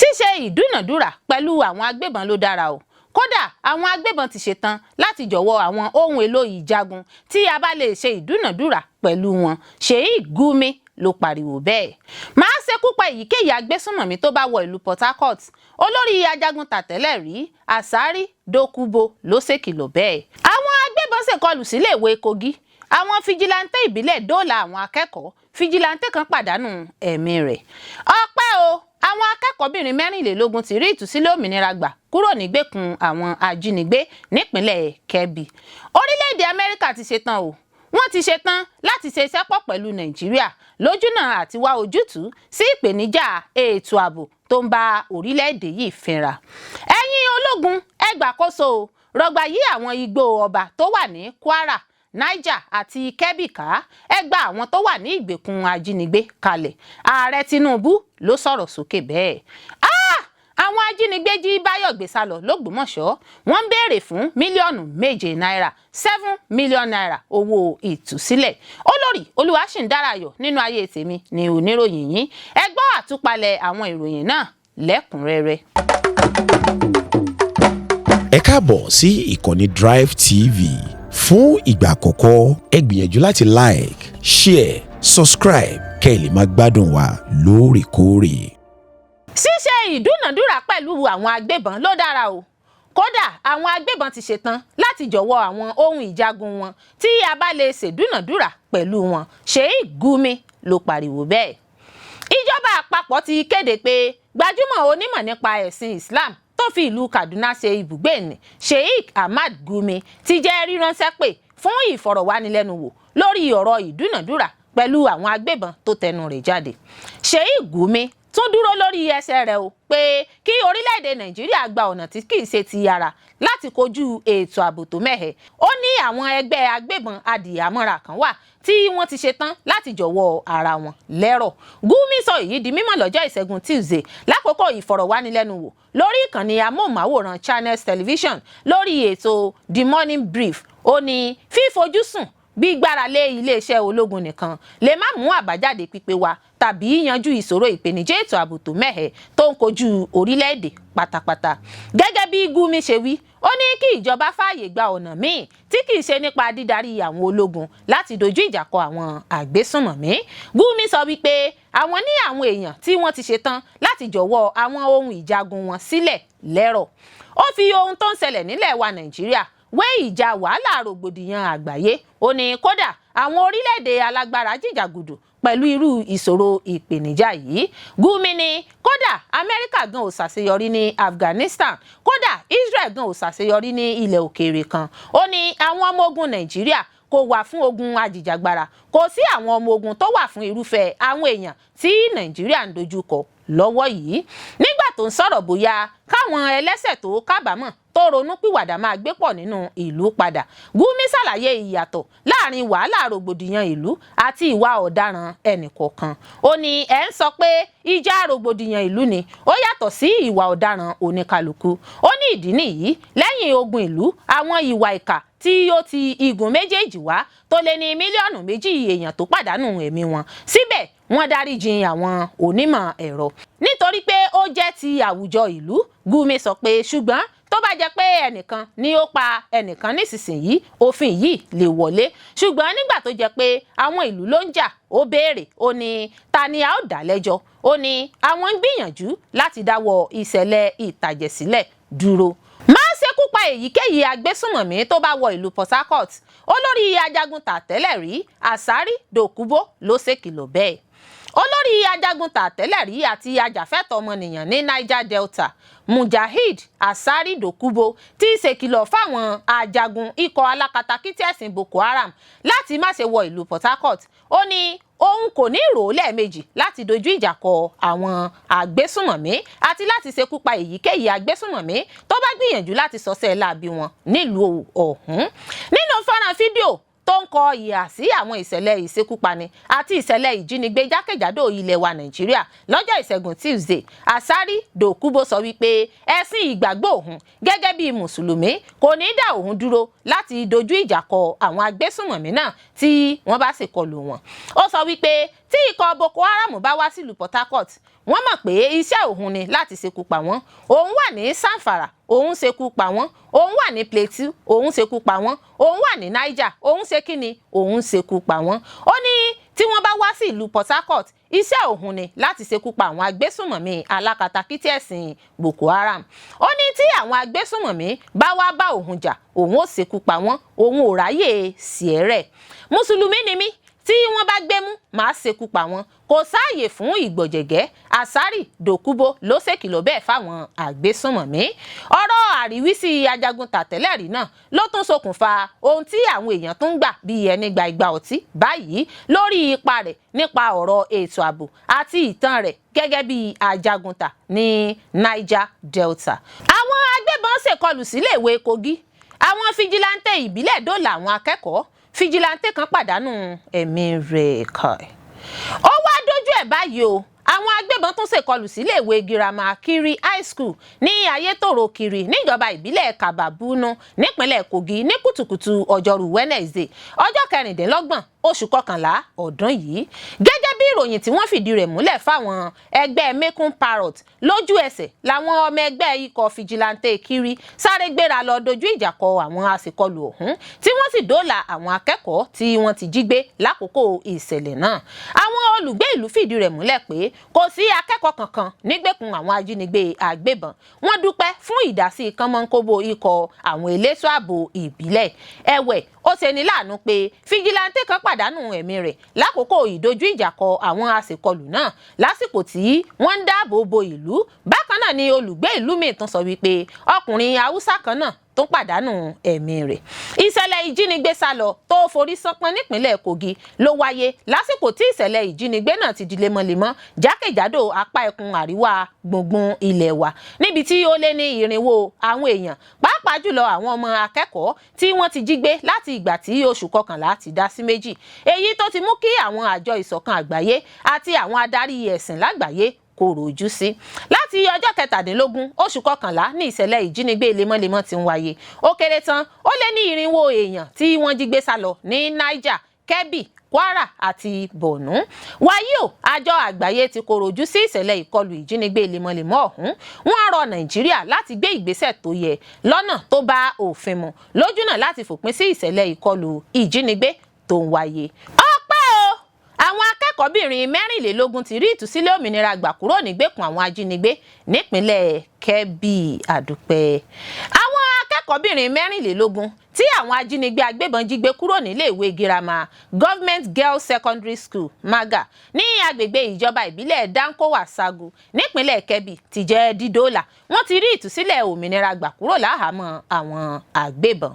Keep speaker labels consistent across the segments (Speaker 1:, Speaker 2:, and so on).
Speaker 1: ṣíṣe ìdúnàdúrà pẹ̀lú àwọn agbébọn ló dára o. Kódà àwọn agbébọn ti ṣetán láti jọ̀wọ́ àwọn ohun èlò ìjagun tí a bá lè ṣe ìdúnàdúrà pẹ̀lú wọn. Sheikh Gumi ló pariwo bẹ́ẹ̀. Máa ṣekú pa èyíkéyìí agbésùnmọ̀mí tó bá wọ ìlú Port Harcourt. Olórí ajagun tàtẹ́lẹ̀ rí Asari Dokubo ló ṣèkìlọ̀ bẹ́ẹ̀. Àwọn agbébọn ṣèkọlù sílé ìwé Kogi. Àwọn fijilantè ìbílẹ̀ dóòlà àwọn akẹ́kọ̀ọ́. Fijilantè kan pàdánù ẹ̀mí rẹ̀. Ọpẹ́ o, àwọn akẹ́kọ̀ọ́bìnrin 24 ti rí ìtúsílẹ̀ òmìnira gbà kúrò nígbèkùn àwọn ajínigbé nípínlẹ̀ Kebbi. Orílẹ̀-èdè Amẹ́ríkà ti ṣetán o. Wọ́n ti ṣetán láti ṣe iṣẹ́ pọ̀ pẹ̀lú Nàìjíríà lójúnà àti wá ojútùú sí ìpèníjà ètò ààbò tó ń bá orílẹ̀-èdè yìí fínra. Ẹ̀yin ológun ẹ gbàkóso o. Rọ̀gbà yí àwọn igbó ọba tó wà ní Kwara, Niger àti Kebbi ká. Ẹ gba àwọn tó wà ní ìgbèkùn ajínigbé kalẹ̀. Ààrẹ Tinubu ló sọ̀rọ̀ sókè bẹ́ẹ̀. Àwọn ajínigbé jí Báyọ̀ gbé sálọ l'Ógbómọ̀ṣọ́. Wọ́n ń béèrè fún mílíọ̀nù 7 náírà, 7 million naira owó ìtúsílẹ̀. Olórí Olúwaṣìndárayọ̀ nínú ayé tèmi ni oníròyìn yín. Ẹ gbọ́ àtúpalẹ̀ àwọn ìròyìn náà lẹ́kùnrẹ́rẹ́.
Speaker 2: Ẹ káàbọ̀ sí ìkànnì Drive TV. Fún ìgbà àkọ́kọ́, ẹ gbìyànjú láti like, share, subscribe kẹ́ ẹ lè máa gbádùn wa lóòrèkóòrè.
Speaker 1: Ṣíṣe ìdúnàdúrà pẹ̀lú àwọn agbébọn ló dára o. Kódà àwọn agbébọn ti ṣetán láti jọ̀wọ́ àwọn ohun ìjagun wọn tí a bá lè ṣèdúnàdúrà pẹ̀lú wọn. Sheikh Gumi ló pariwo bẹ́ẹ̀. Ìjọba àpapọ̀ ti kéde pé gbajúmọ̀ onímọ̀ nípa ẹ̀sìn Islam tó fi ìlú Kaduna ṣe ibùgbé ní Sheikh Ahmad Gumi ti jẹ́ ríránṣẹ́ pè fún ìfọ̀rọ̀wánilẹ́nuwò lórí ọ̀rọ̀ ìdúnàdúrà pẹ̀lú àwọn agbébọn tó tẹnu rẹ̀ jáde. Sheikh Gumi tún dúró lórí ẹsẹ̀ rẹ̀ o pé kí orílẹ̀-èdè Nàìjíríà gba ọ̀nà tí kìí ṣe ti ara láti kojú ètò ààbò tó mẹ́hẹ̀. Ó ní àwọn ẹgbẹ́ agbébọn adìyàmọ́ra kan wà tí wọ́n ti ṣetán láti jọ̀wọ́ ara wọn lẹ́rọ̀. Gumi sọ èyí di mímọ̀ lọ́jọ́ Ìṣẹ́gun Tuesday lákòókò ìfọ̀rọ̀wánilẹ́nuwò lórí ìkànnì amóhùnmáwòrán Channels Television lórí ètò The Morning Brief. Ó ní fífojúsùn gbígbára lé iléeṣẹ́ ológun nìkan lè má mú àbájáde pípé wá tàbí yanjú ìṣòro ìpèníjà ètò ààbò tó mẹ́hẹ̀ tó ń kojú orílẹ̀-èdè pátápátá. Gẹ́gẹ́ bí Gumi ṣe wí, ó ní kí ìjọba fààyè gba ọ̀nà míì tí kìí ṣe nípa dídarí àwọn ológun láti dojú ìjà kọ àwọn àgbésùnmọ̀mí. Gumi sọ wípé àwọn ní àwọn èèyàn tí wọ́n ti ṣetán láti jọ̀wọ́ àwọn ohun ìjagun wọn sílẹ̀ lẹ́rọ̀. Ó fi ohun tó ń ṣẹlẹ̀ nílẹ̀ wa Nàìjíríà wé ìjà wàhálà rògbòdìyàn àgbáyé. Ó ní kódà àwọn orílẹ̀-èdè alágbára jìjàgùdù pẹ̀lú irú ìṣòro ìpèníjà yìí. Gumi ní kódà Amẹ́ríkà gan ò ṣàṣeyọrí ní Afghanistan, kódà Israel gan ò ṣàṣeyọrí ní ilẹ̀ òkèèrè kan. Ó ní àwọn ọmọ ogun Nàìjíríà kò wà fún ogun ajìjàgbara, kò sí àwọn ọmọ ogun tó wà fún irúfẹ́ àwọn èèyàn tí Nàìjíríà ń dojúkọ lọ́wọ́ yìí. Nígbà tó ń sọ̀rọ̀ bóyá káwọn ẹlẹ́ṣẹ̀ tó kábàámọ̀ tó ronú pìwàdà máa gbé pọ̀ nínú ìlú padà. Gumi ṣàlàyé ìyàtọ̀ láàrin wàhálà rògbòdìyàn ìlú àti ìwà ọ̀daràn ẹnìkọ̀ọ̀kan. Ó ní ẹ̀ ń sọ pé ìjà rògbòdìyàn ìlú ni ó yàtọ̀ sí ìwà ọ̀daràn oníkálukú. Ó ní ìdí nìyí lẹ́yìn ogun ìlú àwọn ìwà ìkà tí ó ti igun méjèèjì wá tó lé ní mílíọ̀nù 2 èèyàn tó pàdánù ẹ̀mí wọn. Síbẹ̀ wọ́n dáríjì àwọn onímọ̀ ẹ̀rọ nítorí pé ó jẹ́ ti àwùjọ ìlú. Gumi sọ pé ṣùgbọ́n tó bá jẹ́ pé ẹnìkan ni ó pa ẹnìkan nísinsìnyí òfin yìí lè wọlé. Ṣùgbọ́n nígbà tó jẹ́ pé àwọn ìlú ló ń jà, ó béèrè, ó ní ta ni a ó dá lẹ́jọ́. Ó ní àwọn ń gbìyànjú láti dáwọ́ ìṣẹ̀lẹ̀ ìtàjẹ̀sílẹ̀ dúró. Máa ṣekú pa èyíkéyìí agbésùnmọ̀mí tó bá wọ ìlú Port Harcourt. Olórí ajagun tàtẹ́lẹ̀ rí Asari Dokubo ló ṣèkìlọ̀ bẹ́ẹ̀. Olórí ajagun tàtẹ́lẹ̀ rí àti ajàfẹ́tọ̀ọ́ ọmọnìyàn ní Niger Delta Mujahid Asari Dokubo ti ṣèkìlọ̀ fáwọn ajagun ikọ̀ alákatakítí ẹ̀sìn Boko Haram láti má ṣe wọ ìlú Port Harcourt. Ó ní òun kò ní rò lẹ́ẹ̀mejì láti dojú ìjà kọ àwọn àgbésùnmọ̀mí àti láti ṣekú pa èyíkéyìí àgbésùnmọ̀mí tó bá gbìyànjú láti sọsẹ́ láabi wọn nílùú ọ̀hún. Nínú fọ́nrán fídíò tó ń kọ ìhà sí àwọn ìṣẹ̀lẹ̀ ìṣekúpani àti ìṣẹ̀lẹ̀ ìjínigbé jákèjádò ilẹ̀ wa Nàìjíríà lọ́jọ́ Ìṣẹ́gun Tuesday, Asari Dokubo sọ wípé ẹ̀sìn ìgbàgbọ́ òun gẹ́gẹ́ bí Mùsùlùmí kò ní dá òun dúró láti dojú ìjà kọ àwọn agbésùnmọ̀mí náà tí wọ́n bá sì kọlù wọn. Ó sọ wípé tí ikọ̀ Boko Haram bá wá sílùú Port Harcourt, wọ́n mọ̀ pé iṣẹ́ òun ni láti ṣekú pa wọ́n. Òun wà ní Zamfara, òun ṣekú pa wọ́n. Òun wà ní Plateau, òun ṣekú pa wọ́n. Òun wà ní Niger, òun ṣe kíni, òun ṣekú pa wọ́n. Ó ní tí wọ́n bá wá sí ìlú Port Harcourt, iṣẹ́ òun ni láti ṣekú pa àwọn agbésùnmọ̀mí alákatakítí ẹ̀sìn Boko Haram. Ó ní tí àwọn agbésùnmọ̀mí bá wá bá òun jà, òun ó ṣekú pa wọ́n, òun ò ráyè sí ẹ̀rẹ̀. Mùsùlùmí ni mí, tí wọ́n bá gbé mú màá ṣekú pa wọ́n. Kò sáàyè fún ìgbọ̀jẹ̀gẹ́. Àsárì Dòkúbò ló ṣèkìlọ̀ bẹ́ẹ̀ fáwọn agbésùnmọ̀mí. Ọ̀rọ̀ àríwísí ajagun tàtẹ́lẹ̀rí náà ló tún ṣokùnfà ohun tí àwọn èèyàn tún gbà bí ẹni gba igba ọtí báyìí lórí ipa rẹ̀ nípa ọ̀rọ̀ ètò ààbò àti ìtàn rẹ̀ gẹ́gẹ́ bí ajagunta ní Niger Delta. Àwọn agbébọn ṣèkọlù síléèwé Kogi. Àwọn fijilantè ìbílẹ̀ dóòlà àwọn akẹ́kọ̀ọ́. Fijilantè kan pàdánù ẹ̀mí rẹ̀ kàn. Ó wá dójú ẹ̀ báyìí o. Àwọn agbébọn tún ṣèkọlù síléèwé girama Kiri High School ní Ayétòrò Kiri níjọba ìbílẹ̀ Kababunu nípínlẹ̀ Kogi ní kùtùkùtù ọjọ́rú Wednesday ọjọ́ 26 oṣù kọkànlá ọdún yìí. Gẹ́gẹ́ bí ìròyìn tí wọ́n fìdí rẹ̀ múlẹ̀ fáwọn ẹgbẹ́ Mekun Parrot, lójú ẹsẹ̀ làwọn ọmọ ẹgbẹ́ ikọ̀ fijilantè Kiri sáré gbéra lọ dojú ìjà kọ àwọn aṣèkọlù ọ̀hún tí wọ́n sì dóòlà àwọn akẹ́kọ̀ọ́ tí wọ́n ti jí gbé lákòókò ìṣẹ̀lẹ̀ náà. Àwọn olùgbé ìlú fìdí rẹ̀ múlẹ̀ pé kò sí akẹ́kọ̀ọ́ kankan nígbèkùn àwọn ajínigbé agbébọn. Wọ́n dúpẹ́ fún ìdásí kánmọ́nkóbó ikọ̀ àwọn elétò ààbò ìbílẹ̀. Ẹ̀wẹ̀, ó ṣeni láàánú pé fijilantè kan pàdánù ẹ̀mí rẹ̀ lákòókò ìdojú ìjà kọ àwọn aṣèkọlù náà lásìkò tí wọ́n ń dáàbò bo ìlú. Bákan náà ni olùgbé ìlú míì tún sọ wípé ọkùnrin Haúsá kan náà tó pàdánù ẹ̀mí rẹ̀. Ìṣẹ̀lẹ̀ ìjínigbé sálọ tó forí sánpọ́n nípínlẹ̀ Kogi ló wáyé lásìkò tí ìṣẹ̀lẹ̀ ìjínigbé náà ti di lemọ́lemọ́ jákèjádò apá ẹkùn àríwá gbùngbùn ilẹ̀ wa níbi tí ó lé ní 400 àwọn èèyàn pàápàá jùlọ àwọn ọmọ akẹ́kọ̀ọ́ tí wọ́n ti jí gbé láti ìgbà tí oṣù kọkànlá ti dá sí méjì. Èyí tó ti mú kí àwọn àjọ ìṣọ̀kan àgbáyé àti àwọn adarí ẹ̀sìn lágbàáyé kò rojú sí. Láti ọjọ́ 17 oṣù kọkànlá ní ìṣẹ̀lẹ̀ ìjínigbé lemọ́lemọ́ ti ń wáyé. Ó kéré tán ó lé ní 400 èèyàn tí wọ́n jí gbé sálọ ní Niger, Kebbi, Kwara àti Borno. Wàyí o, àjọ àgbáyé ti kò rojú sí ìṣẹ̀lẹ̀ ìkọlù ìjínigbé lemọ́lemọ́ ọ̀hún. Wọ́n rọ Nàìjíríà láti gbé ìgbésẹ̀ tó yẹ lọ́nà tó bá òfin mu lójúnà láti fòpin sí ìṣẹ̀lẹ̀ ìkọlù ìjínigbé tó ń wáyé. Àwọn akẹ́kọ̀ọ́bìnrin 24 ti rí ìtúsílẹ̀ òmìnira gbà kúrò nígbèkùn àwọn ajínigbé nípínlẹ̀ Kebbi. Àdúpẹ́. Àwọn akẹ́kọ̀ọ́bìnrin 24 tí àwọn ajínigbé agbébọn jí gbé kúrò níléèwé girama Government Girls Secondary School Maga ní agbègbè ìjọba ìbílẹ̀ Dankowa Sagu nípínlẹ̀ Kebbi ti jẹ́ dídóòlà. Wọ́n ti rí ìtúsílẹ̀ òmìnira gbà kúrò láhàámọ́ àwọn agbébọn.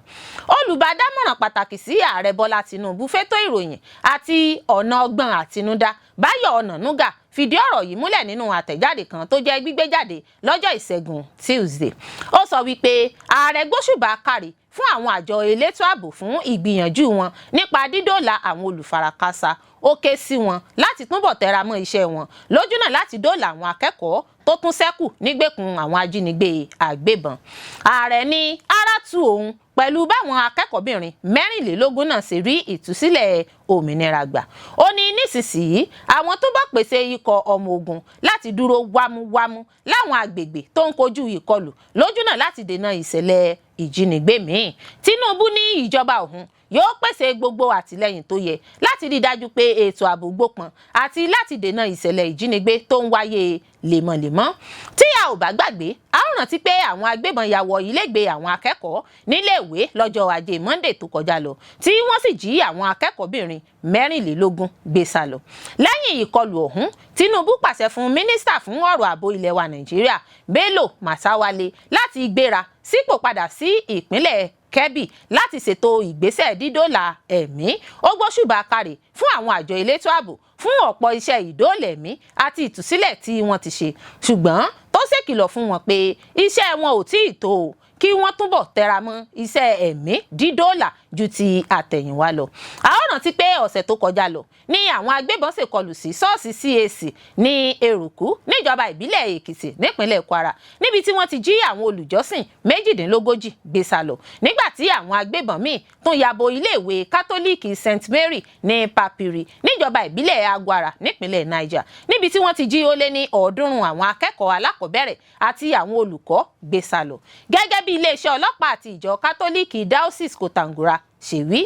Speaker 1: Olùbádámọ̀ràn pàtàkì sí ààrẹ Bọ́lá Tinubu fétò ìròyìn àti ọ̀nà ọgbọ́n àtinúdá Báyọ̀ Ọ̀nànúgà fìdí ọ̀rọ̀ yìí múlẹ̀ nínú àtẹ̀jáde kan tó jẹ́ gbígbé jáde lọ́jọ́ Ìṣẹ́gun Tuesday. Ó sọ wípé ààrẹ gbóṣùbà kárí fún àwọn àjọ elétò ààbò fún ìgbìyànjú wọn nípa dídóòlà àwọn olùfarakásá. Ó ké sí wọn láti túbọ̀ tẹra mọ́ iṣẹ́ wọn lójúnà láti dóòlà àwọn akẹ́kọ̀ọ́ tó tún ṣẹ́kù nígbèkùn àwọn ajínigbé àgbébọn. Ààrẹ ní ara tú òun pẹ̀lú báwọn akẹ́kọ̀ọ́bìnrin 24 náà ṣe rí ìtúsílẹ̀ òmìnira gbà. Ó ní nísinsìnyí àwọn tó bá pèsè ikọ̀ ọmọ ogun láti dúró wámúwámú láwọn agbègbè tó ń kojú ìkọlù lójúnà láti dènà ìṣẹ̀lẹ̀ ìjínigbé míì. Tinubu ní ìjọba òun yóò pèsè gbogbo àtìlẹ́yìn tó yẹ láti rí dájú pé ètò ààbò gbópọn àti láti dènà ìṣẹ̀lẹ̀ ìjínigbé tó ń wáyé lemọ́lemọ́. Tí a ò bá gbàgbé, a ó rántí pé àwọn agbébọn ya wọ ilégbèé àwọn akẹ́kọ̀ọ́ níléèwé lọ́jọ́ Ajé Monday tó kọjá lọ tí wọ́n sì jí àwọn akẹ́kọ̀ọ́bìnrin 24 gbé sá lọ. Lẹ́yìn ìkọlù ọ̀hún, Tinubu pàṣẹ fún mínísítà fún ọ̀rọ̀ ààbò ilẹ̀ wa Nàìjíríà Bello Matawalle láti gbéra sípò padà sí ìpínlẹ̀ Kebbi láti ṣètò ìgbésẹ̀ dídóòlà ẹ̀mí. Ó gbóṣùbà káre fún àwọn àjọ elétò ààbò fún ọ̀pọ̀ iṣẹ́ ìdóòlà ẹ̀mí àti ìtúsílẹ̀ tí wọ́n ti ṣe, ṣùgbọ́n tó ṣèkìlọ̀ fún wọn pé iṣẹ́ wọn ò tíì tó o, kí wọ́n túbọ̀ tẹra mọ́ iṣẹ́ ẹ̀mí dídóòlà ju ti àtẹ̀yìnwá lọ. a ó rántí pé ọ̀sẹ̀ tó kọjá lọ ní àwọn agbébọn ṣèkọlù sí ṣọ́ọ̀ṣì CAC ní Eruku níjọba ìbílẹ̀ Èkìtì nípínlẹ̀ Kwara níbi tí wọ́n ti jí àwọn olùjọ́sìn 38 gbé sá lọ nígbà tí àwọn agbébọn míì tún yabo iléèwé kátólíìkì St Mary ní Papiri níjọba ìbílẹ̀ Agwara nípínlẹ̀ Niger níbi tí wọ́n ti jí ó lé ní 300 àwọn akẹ́kọ̀ọ́ alákọ̀ọ́bẹ̀rẹ̀ àti àwọn olùkọ́ gbé sá lọ. Gẹ́gẹ́ bí iléeṣẹ́ ọlọ́pàá àti ìjọ kátólíìkì Diocese Kòtàngórà ṣe wí,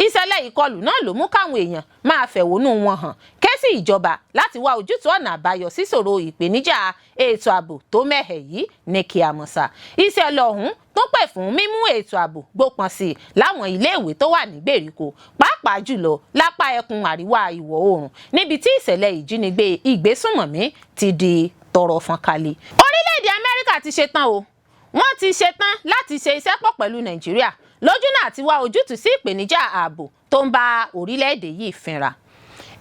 Speaker 1: ìṣẹ̀lẹ̀ ìkọlù náà ló mú káwọn èèyàn máa fẹ̀hónú wọn hàn ké sí ìjọba láti wá ojútùú ọ̀nà àbáyọ síṣòro ìpèníjà ètò ààbò tó mẹ́hẹ̀ yìí ní kíámọ́sá. ìṣẹ̀lẹ̀ ọ̀hún tó pè fún mímú ètò ààbò gbópọn sí i láwọn iléèwé tó wà ní gbèríko pàápàá jùlọ lápá ẹkùn àríwá ìwọ̀ oòrùn níbi tí ìṣẹ̀lẹ̀ ìjínigbé ìgbésùnmọ̀mí ti di tọrọ fọ́nkálẹ̀. Orílẹ̀-èdè Amẹ́ríkà ti ṣetán o, wọ́n ti ṣetán láti ṣe iṣẹ́ pọ̀ pẹ̀lú Nàìjíríà lójúnà àti wá ojútùú sí ìpèníjà ààbò tó ń bá orílẹ̀-èdè yìí fínra.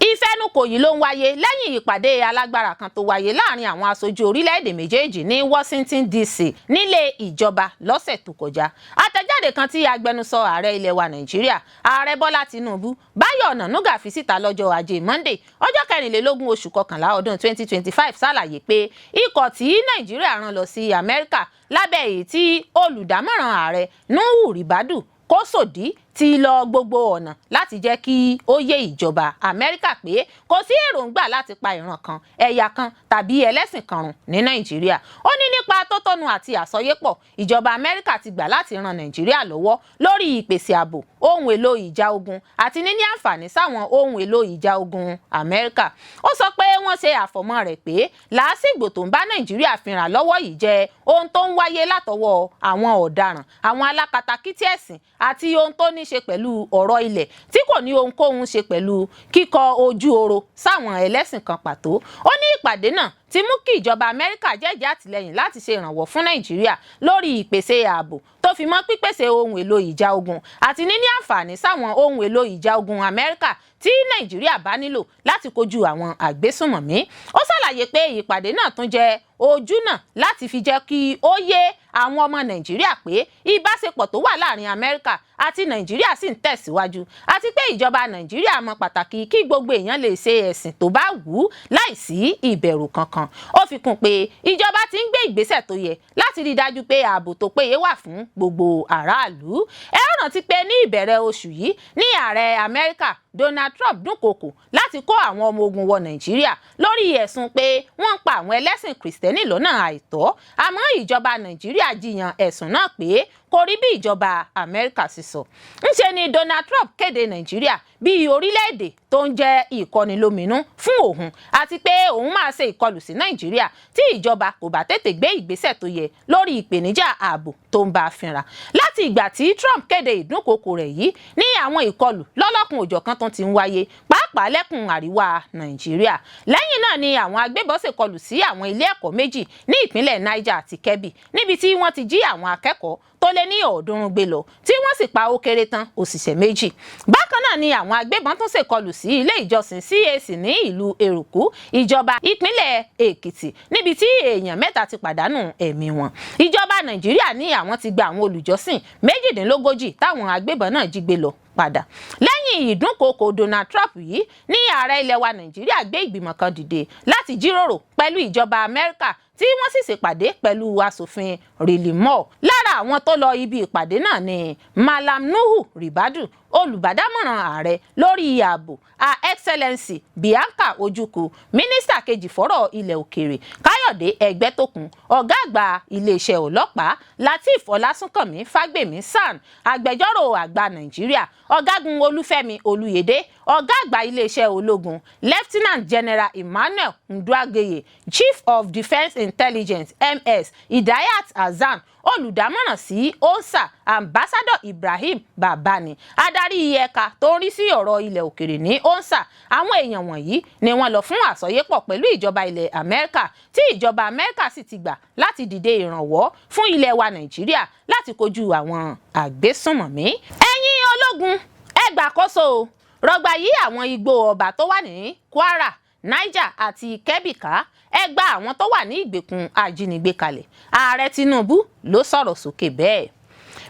Speaker 1: Ìfẹnukò yìí ló ń wáyé lẹ́yìn ìpàdé alágbára kan tó wáyé láàrin àwọn aṣojú orílẹ̀-èdè méjèèjì ní Washington DC nílé ìjọba lọ́sẹ̀ tó kọjá. Àtẹ̀jáde kan tí agbẹnusọ ààrẹ ilẹ̀ wa Nàìjíríà ààrẹ Bọ́lá Tinubu Báyọ̀ Ọ̀nànúgà fi síta lọ́jọ́ Ajé Monday ọjọ́ 24 oṣù kọkànlá ọdún 2025 ṣàlàyé pé ikọ̀ tí Nàìjíríà rán lọ sí Amẹ́ríkà lábẹ́ èyí tí olùdámọ̀ràn ààrẹ Nuhu Ribadu kó sòdí ti lọ gbogbo ọ̀nà láti jẹ́ kí ó yé ìjọba Amẹ́ríkà pé kò sí èròǹgbà láti pa ìran kan, ẹ̀yà kan tàbí ẹlẹ́sìn kan run ní Nàìjíríà. Ó ní nípa tótónu àti àsọyépọ̀ ìjọba Amẹ́ríkà ti gbà láti ran Nàìjíríà lọ́wọ́ lórí ìpèsè ààbò, ohun èlò ìjà ogun àti níní àǹfààní sáwọn ohun èlò ìjà ogun Amẹ́ríkà. Ó sọ pé wọ́n ṣe àfọ̀mọ́ rẹ̀ pé làásìgbò tó ń bá Nàìjíríà fínra lọ́wọ́ yìí jẹ́ ohun tó ń wáyé látọwọ́ àwọn ọ̀daràn, àwọn alákatakítí ẹ̀sìn àti ohun tó ní ṣe pẹ̀lú ọ̀rọ̀ ilẹ̀ tí kò ní ohunkóhun ṣe pẹ̀lú kíkọ ojú oro sáwọn ẹlẹ́sìn kan pàtó. Ó ní ìpàdé náà ti mú kí ìjọba Amẹ́ríkà jẹ́jẹ́ àtìlẹ́yìn láti ṣe ìrànwọ́ fún Nàìjíríà lórí ìpèsè ààbò tó fi mọ́ pípèsè ohun èlò ìjà ogun àti níní àǹfààní sáwọn ohun èlò ìjà ogun Amẹ́ríkà tí Nàìjíríà bá nílò láti kojú àwọn àgbésùnmọ̀mí. Ó ṣàlàyé pé ìpàdé náà tún jẹ́ ojúnà láti fi jẹ́ kí ó yé àwọn ọmọ Nàìjíríà pé ìbáṣepọ̀ tó wà láàrin Amẹ́ríkà àti Nàìjíríà sì ń tẹ̀síwájú àti pé ìjọba Nàìjíríà mọ pàtàkì kí gbogbo èèyàn lè ṣe ẹ̀sìn tó bá wù ú láìsí ìbẹ̀rù kankan. Ó fi kún pé ìjọba ti ń gbé ìgbésẹ̀ tó yẹ láti rí dájú pé ààbò tó péye wà fún gbogbo aráàlú. Ẹ rántí pé ní ìbẹ̀rẹ̀ oṣù yìí ní ààrẹ Amẹ́ríkà Donald Trump dúnkokò láti kó àwọn ọmọ ogun wọ Nàìjíríà lórí ẹ̀sùn pé wọ́n ń pa àwọn ẹlẹ́sìn Kìrìsìtẹ́nì lọ́nà àìtọ́, àmọ́ ìjọba Nàìjíríà jiyàn ẹ̀sùn náà pé kò rí bí ìjọba Amẹ́ríkà sì sọ. Ńṣe ni Donald Trump kéde Nàìjíríà bí orílẹ̀-èdè tó ń jẹ́ ìkọnilóminú fún òun àti pé òun máa ṣe ìkọlù sí Nàìjíríà tí ìjọba kò bá tètè gbé ìgbésẹ̀ tó yẹ lórí ìpèníjà ààbò tó ń bá a fínra. Láti ìgbà tí Trump kéde ìdúnkokò rẹ̀ yìí ní àwọn ìkọlù lọ́lọ́kun òjọ̀kan tó ti ń wáyé pàápàá lẹ́kùn àríwá Nàìjíríà. Lẹ́yìn náà ni àwọn agbébọn ṣèkọlù sí àwọn ilé ẹ̀kọ́ méjì ní ìpínlẹ̀ Niger àti Kebbi níbi tí wọ́n ti jí àwọn akẹ́kọ̀ọ́ tó lé ní 300 gbé lọ tí wọ́n sì pa ó kéré tán òṣìṣẹ́ 2. Bákan náà ni àwọn agbébọn tún ṣèkọlù sí ilé ìjọsìn CAC ní ìlú Eruku ìjọba ìpínlẹ̀ Èkìtì níbi tí èèyàn 3 ti pàdánù ẹ̀mí wọn. Ìjọba Nàìjíríà ní àwọn ti gba àwọn olùjọ́sìn 38 táwọn agbébọn náà jí gbé lọ padà. Lẹ́yìn ìdúnkokò Donald Trump yìí ní ààrẹ ilẹ̀ wa Nàìjíríà gbé ìgbìmọ̀ kan dìde láti jíròrò pẹ̀lú ìjọba Amẹ́ríkà tí wọ́n sì ṣèpàdé pẹ̀lú aṣòfin Riley Moore. Lára àwọn tó lọ ibi ìpàdé náà ni Malam Nuhu Ribadu, olùbádámọ̀ràn ààrẹ lórí ààbò, Her Excellency Bianca Ojukwu, mínísítà kejì fọ́rọ̀ ilẹ̀ òkèèrè Káyọ̀dé Ẹgbẹ́tókun, ọ̀gá àgbà iléeṣẹ́ ọlọ́pàá Lateef Ọlásùnkànmí Fágbèmí SAN, agbẹjọ́rò àgbà Nàìjíríà ọ̀gágun Olúfẹ́mi Olúyẹdé, ọ̀gá àgbà iléeṣẹ́ ológun Lieutenant General Emmanuel Nduageye, Chief of Defence Intelligence MS Idayat Hasan, olùdámọ̀ràn sí ONSA Ambassador Ibrahim Babani, adarí ẹ̀ka tó ń rí sí ọ̀rọ̀ ilẹ̀ òkèèrè ní ONSA. Àwọn èèyàn wọ̀nyí ni wọ́n lọ fún àsọyépọ̀ pẹ̀lú ìjọba ilẹ̀ Amẹ́ríkà tí ìjọba Amẹ́ríkà sì ti gbà láti dìde ìrànwọ́ fún ilẹ̀ wa Nàìjíríà láti kojú àwọn àgbésùnmọ̀mí. Ẹ̀yin ológun ẹ gbàkóso rọgbà yí àwọn igbó ọba tó wà ní Kwara, Niger àti Kebbi ká, ẹ gba àwọn tó wà ní ìgbèkùn ajínigbé kalẹ̀. Ààrẹ Tinubu ló sọ̀rọ̀ sókè bẹ́ẹ̀.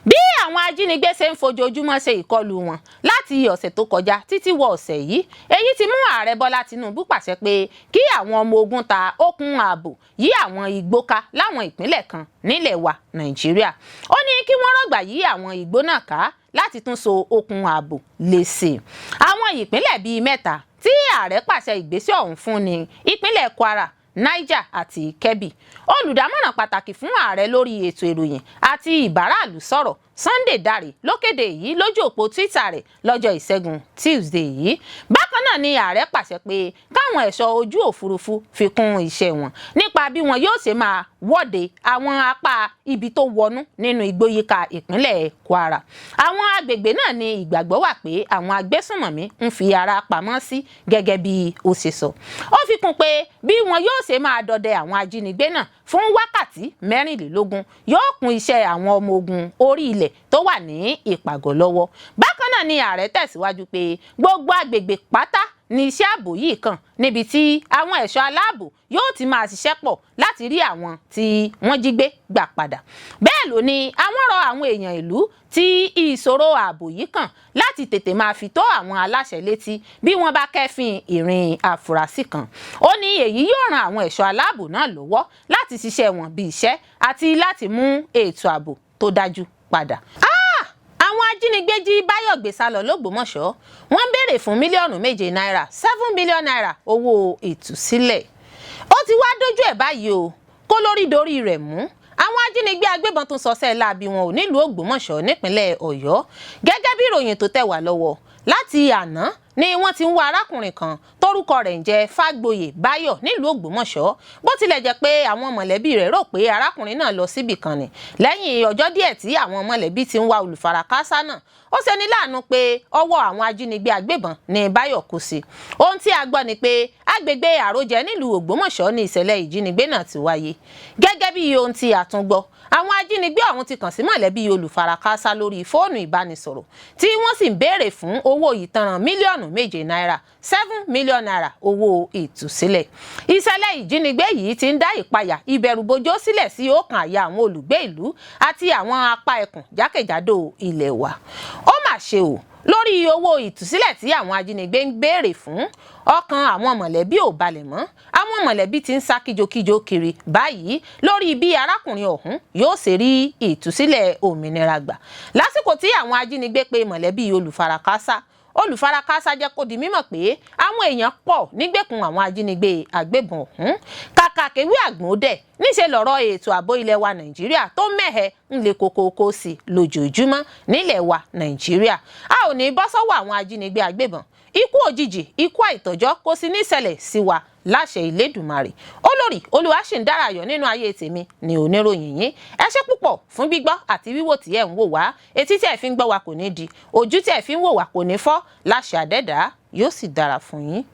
Speaker 1: bí àwọn ajínigbé ṣe ń fojoojúmọ́ ṣe ìkọlù wọn láti ọ̀sẹ̀ tó kọjá títí wọ ọ̀sẹ̀ yìí, èyí ti mú ààrẹ Bọ́lá Tinubu pàṣẹ pé kí àwọn ọmọ ogun ta okùn ààbò yí àwọn igbó ká láwọn ìpínlẹ̀ kan nílẹ̀ wa Nàìjíríà. Ó ní kí wọ́n rọ̀gbà yí àwọn igbó náà ká láti tún so okùn ààbò léṣe. Àwọn ìpínlẹ̀ bíi 3 tí ààrẹ pàṣẹ ìgbésẹ̀ ọ̀hún fún ni ìpínlẹ̀ Kwara, Niger àti Kebbi. Olùdámọ̀ràn pàtàkì fún ààrẹ lórí ètò ìròyìn àti ìbáraàlú sọ̀rọ̀ Sunday Dare ló kéde èyí lójú òpó Twitter rẹ̀ lọ́jọ́ Ìṣẹ́gun Tuesday yìí. Bákan náà ni ààrẹ pàṣẹ pé káwọn ẹ̀ṣọ́ ojú òfurufú fi kún iṣẹ́ wọn nípa bí wọn yóò ṣe máa wọ́de àwọn apá ibi tó wọnú nínú igbó yíká ìpínlẹ̀ Kwara. Àwọn agbègbè náà ni ìgbàgbọ́ wà pé àwọn agbésùnmọ̀mí ń fi ara pamọ́ sí gẹ́gẹ́ bí ó ṣe sọ. Ó fi kún pé bí wọn yóò ṣe máa dọdẹ àwọn ajínigbé náà fún wákàtí 24 yóò kún iṣẹ́ àwọn ọmọ ogun orí ilẹ̀ tó wà ní ìpàgọ́ lọ́wọ́. Bákan náà ni ààrẹ tẹ̀síwájú pé gbogbo agbègbè pátá ní iṣẹ́ ààbò yìí kàn, níbi tí àwọn ẹ̀ṣọ́ aláàbò yóò ti máa ṣiṣẹ́ pọ̀ láti rí àwọn tí wọ́n jí gbé gbà padà. Bẹ́ẹ̀ ló ní àwọn rọ àwọn èèyàn ìlú tí ìṣòro ààbò yìí kàn láti tètè máa fi tó àwọn aláṣẹ létí bí wọ́n bá kẹ́fìn ìrìn àfúrásì kan. Ó ní èyí yóò ran àwọn ẹ̀ṣọ́ aláàbò náà lọ́wọ́ láti ṣiṣẹ́ wọn bí iṣẹ́ àti láti mú ètò ààbò tó dájú padà. Àwọn ajínigbé jí Báyọ̀ gbé sálọ l'Ógbómọ̀ṣọ́. Wọ́n béèrè fún mílíọ̀nù 7 náírà, 7 million naira owó ìtúsílẹ̀. Ó ti wá dójú ẹ̀ báyìí o, kó lórí dorí rẹ̀ mú. Àwọn ajínigbé agbébọn tún sọsẹ́ láabi wọn ò nílùú Ògbómọ̀ṣọ́ nípínlẹ̀ Ọ̀yọ́. Gẹ́gẹ́ bí ìròyìn tó tẹ̀ wá lọ́wọ́, láti àná ni wọ́n ti ń wá arákùnrin kan tórúkọ rẹ̀ ń jẹ́ Fágboyè Báyọ̀ nílùú Ògbómọ̀ṣọ́, bó tilẹ̀ jẹ́ pé àwọn mọ̀lẹ́bí rẹ̀ rò pé arákùnrin náà lọ síbì kan ni. Lẹ́yìn ọjọ́ díẹ̀ tí àwọn mọ̀lẹ́bí ti ń wá olùfarakásá náà, ó ṣeni láàánú pé ọwọ́ àwọn ajínigbé agbébọn ní Báyọ̀ kú sí. Ohun tí a gbọ́ ni pé agbègbè Àròjẹ nílùú Ògbómọ̀ṣọ́ ni ìṣẹ̀lẹ̀ ìjínigbé náà ti wáyé. Gẹ́gẹ́ bí ohun tí a tún gbọ́, àwọn ajínigbé ọ̀hún ti kàn sí mọ̀lẹ́bí olùfarakásá lórí fóònù ìbánisọ̀rọ̀ tí wọ́n sì ń béèrè fún owó ìtanràn mílíọ̀nù 7 náírà, 7 million naira owó ìtúsílẹ̀. Ìṣẹ̀lẹ̀ ìjínigbé yìí ti ń dá ìpayà ìbẹ̀rùbojo sílẹ̀ sí ọkàn àyà àwọn olùgbé ìlú àti àwọn apá ẹkùn jákèjádò ilẹ̀ wa. Ó mà ṣe o, lórí owó ìtúsílẹ̀ tí àwọn ajínigbé ń béèrè fún, ọkàn àwọn mọ̀lẹ́bí ò balẹ̀ mọ́. Àwọn mọ̀lẹ́bí ti ń sá kíjokíjo kiri báyìí lórí bí arákùnrin ọ̀hún yóò ṣe rí ìtúsílẹ̀ òmìnira gbà. Lásìkò tí àwọn ajínigbé pe mọ̀lẹ́bí olùfarakásá jẹ́ kó di mímọ̀ pé àwọn èèyàn pọ̀ nígbèkùn àwọn ajínigbé agbébọn ọ̀hún. Kàkà kéwì àgbọ̀ndẹ̀ níṣẹ́ lọ̀rọ̀ ètò ààbò ilẹ̀ wa Nàìjíríà tó mẹ́hẹ ń le kókókó sí lójoojúmọ́ nílẹ̀ wa Nàìjíríà. A ò ní bọ́ sọ́wọ́ àwọn ajínigbé agbébọn. Ikú òjijì, ikú àìtọ́jọ́ kò sí ní ṣẹlẹ̀ sí wa láṣẹ Ìlédùmarè. Olórí Olúwaṣìndárayọ̀ nínú ayé tèmi ni oníròyìn yín. Ẹ ṣé púpọ̀ fún gbígbọ́ àti wíwò tí ẹ̀ ń wò wá. Etí tí ẹ̀ fi ń gbọ́ wa kò ní di, ojú tí ẹ̀ fi ń wò wá kò ní fọ́. Láṣẹ Adẹ́dàá yóò sì dára fún yín.